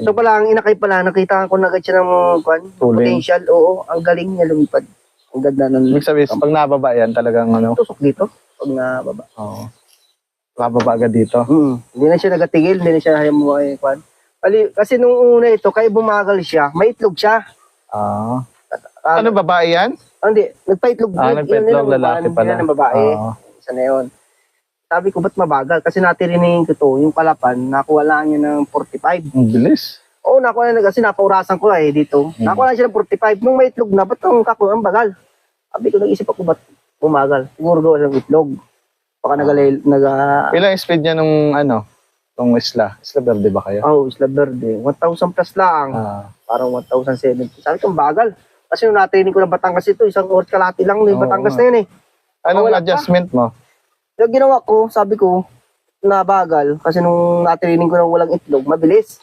Ito pala, ang inakay pala, nakita ko na agad siya ng Tuling. potential. Oo, ang galing niya lumipad. Ang ganda ng Ibig sabihin, pag nababa yan, talagang ano. tusok dito. Pag nababa. Oo. Nababa agad dito. Hindi na siya nagatigil, hindi na siya hayang mo kasi nung una ito, kaya bumagal siya, may itlog siya. Ah. Ano, babae yan? Hindi, nagpaitlog. Nagpaitlog, lalaki pala. Yun ang babae. Isa na yun. Sabi ko, ba't mabagal? Kasi natirinig ko to, yung kalapan, nakuha lang niya ng 45. Ang bilis. Oo, nakuha na kasi napaurasan ko dito. Nakuha lang siya ng 45. Nung may itlog na, ba't ang kakuha ang bagal? Sabi ko, nag-isip ako, ba't bumagal? Siguro gawa ng itlog. Baka Ilang speed niya nung ano? Nung Isla Verde ba kayo? Isla Verde. 1,000 plus lang. Parang 1,070. Sabi ko, ang bagal. Kasi nung natraining ko ng Batangas ito, isang oras kalati lang yung Batangas na yun eh. Anong adjustment mo? Yung ginawa ko, sabi ko, nabagal. Kasi nung natraining ko ng walang itlog, mabilis.